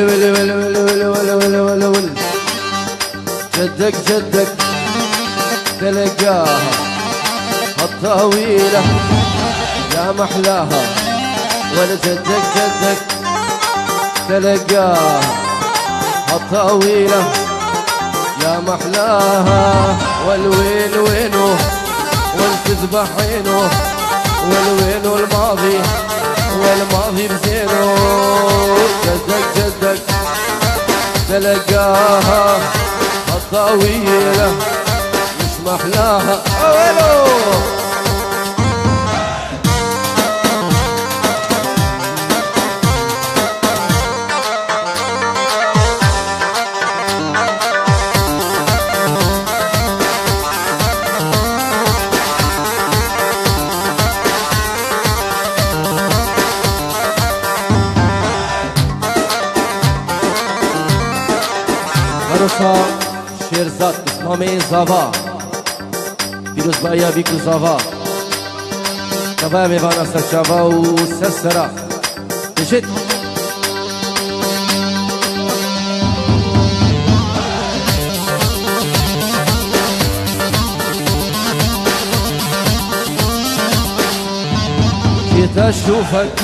ولي ولي ولي ولي ولي ولي ولي ولي ولي جدك جدك تلقاها الطويلة يا محلاها، ولا جدك جدك تلقاها الطويلة يا محلاها. والوين وينه والتذبح عينه، والوين الماضي والماضي بزينه. جدك جدك تلقاها الطويلة مش محلاها. أولو Harusa Şerzat İsmami Zava Piruz Baya Biku Zava Kava Mevana Saçava u Sesera Teşet جيت أشوفك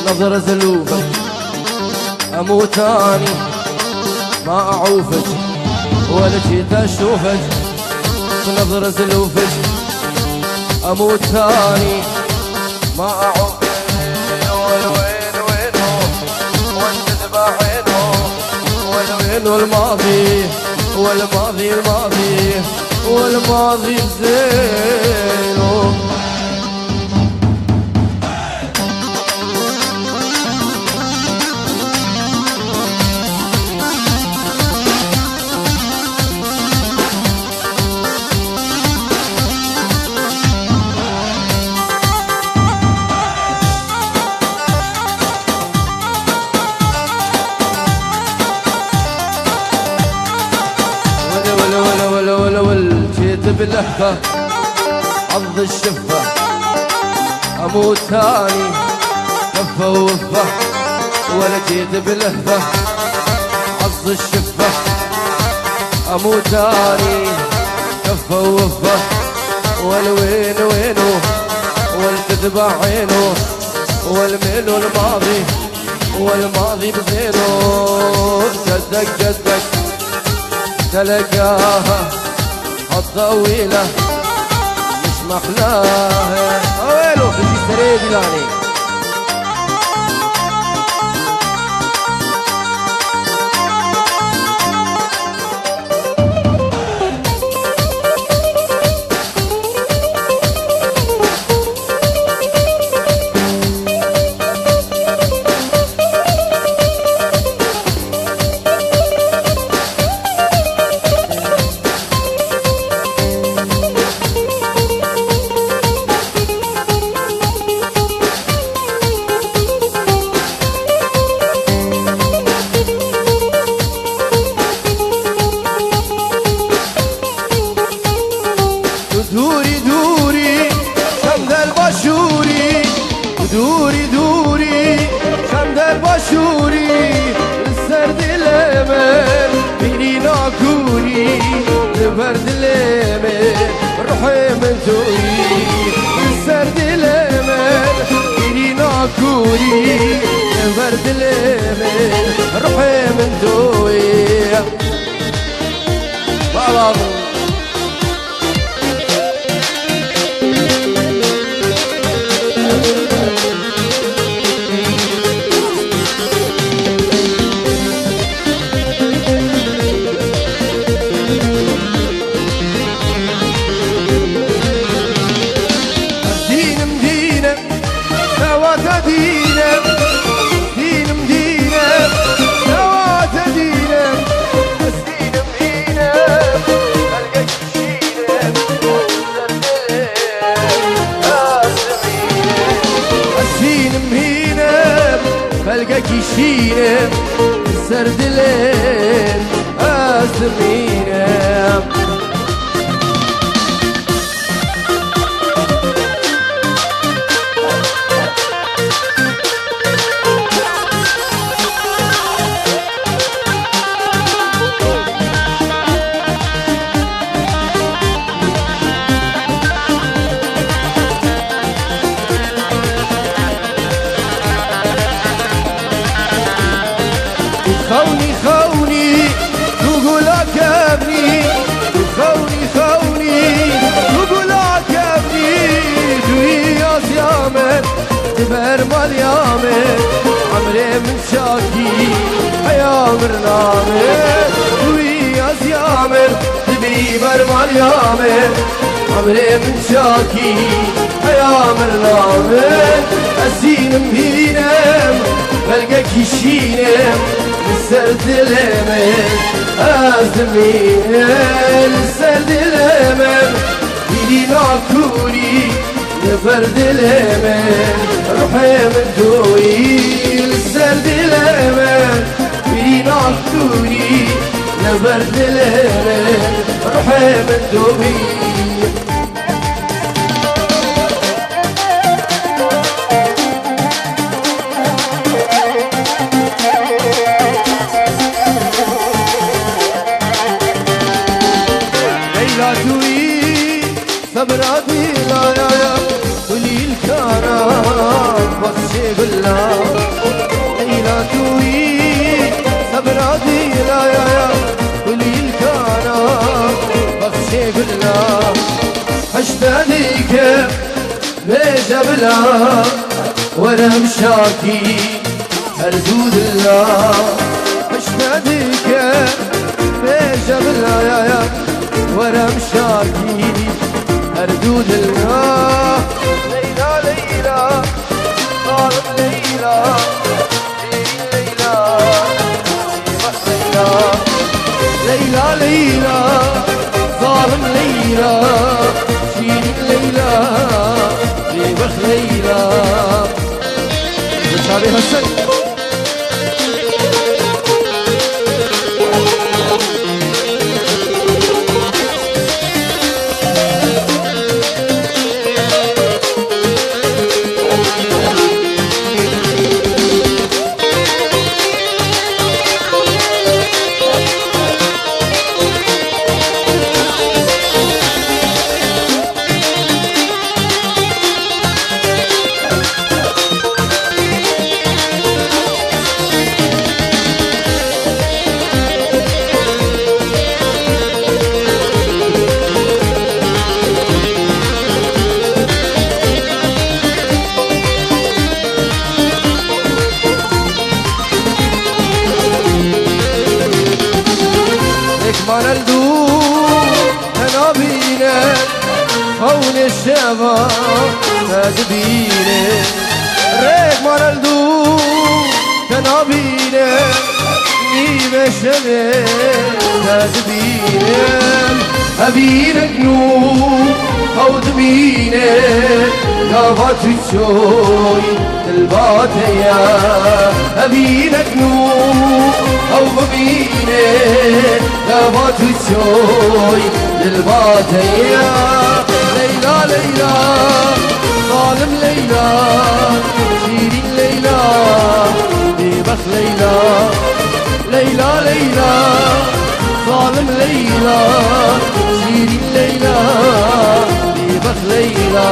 نظرة زلوفك أموت أني ما أعوفك، ولا جيت أشوفك بنظرة زلوفك أموت ثاني ما أعوفك. والوين وينه والتذبح عينه، والوين الماضي والماضي الماضي والماضي بزينه. باللهفة عض الشفة أموت ثاني كفة ووفة، ولا جيت باللهفة عض الشفة أموت ثاني كفة ووفة. والوين وينه والتذبح عينه، والميل والماضي والماضي بزينه. جدك جدك تلقاها الطويلة مش محلاها. أويلو في سريدي لاني دوري دوري شمد البشوري، دوري دوري شمد البشوري. السرد الأمل بيني ناكوري، البرد الأمل روحي من دوري. السرد الأمل بيني ناكوري، البرد الأمل روحي من دوري. فلقاك يشينا السرد لين أسمينا. نامر وياز يامر تبي برمال يامر عمري من شاكي يامر نامر أسينم هينم بلقاك يشينم السرد الأمل أزمين السرد الأمل إلي ناكوري لفرد الأمل روحي من دوي السرد الأمل إلي ناكوري لفرد الأمل روحي من دوي صبراتي لا يا ولي الكرم بخشي بالله ليلى توي صبراتي لا يا ولي الكرم بخشي بالله اشتانيك بجبلها وانا مشاكي ارجود الله اشتانيك بجبلها يا وانا مشاكي أردود الله ليلى ليلى ظالم ليلى ليلى ليلى ليلى ظالم ليلى شيرين ليلى بخ ليلى بشاري حسن هون الشباب تدبينه ريك مرلدو تنابينه نيم شبه تدبينه أبينك نور أو دبينه قافت الشوي الباتيا أبينك نور أو دبينه قافت الشوي الباتيا ليلى ليلى ظالم ليلى شيرين ليلى ببخ ليلى ليلى ليلى ظالم ليلى شيرين ليلى ببخ ليلى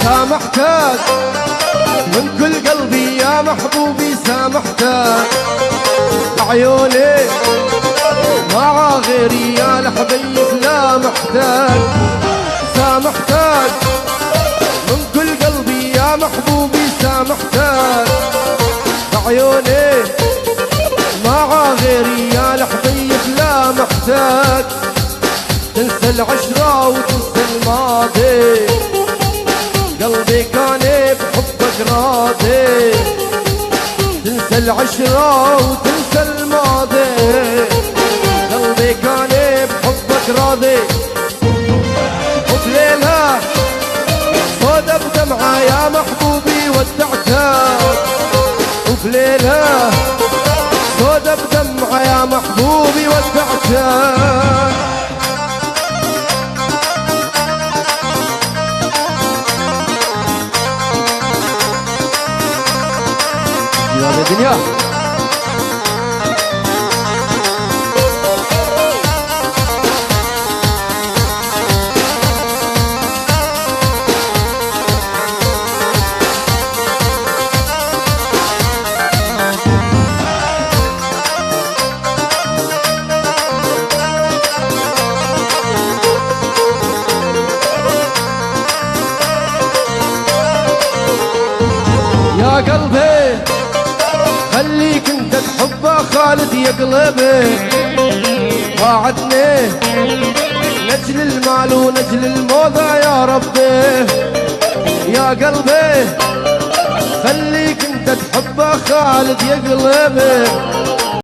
سامحتك من كل قلبي يا محبوبي سامحتك عيوني مع غيري يا الحبيب لا محتاج سامحتك من كل قلبي يا محبوبي سامحتك عيوني مع غيري يا الحبيب لا محتاج تنسى العشرة وتنسى الماضي قلبي كان بحبك راضي تنسى العشرة وتنسى الماضي قلبي كان بحبك راضي وبليلها صدى بدمعة يا محبوبي ودعتك وبليلها صدى بدمعة يا محبوبي ودعتك. يا دنيا يا قلبي خليك انت تحبه خالد يا قلبي، وعدني نجل المال ونجل الموضة يا ربي. يا قلبي خليك انت تحبه خالد يا قلبي،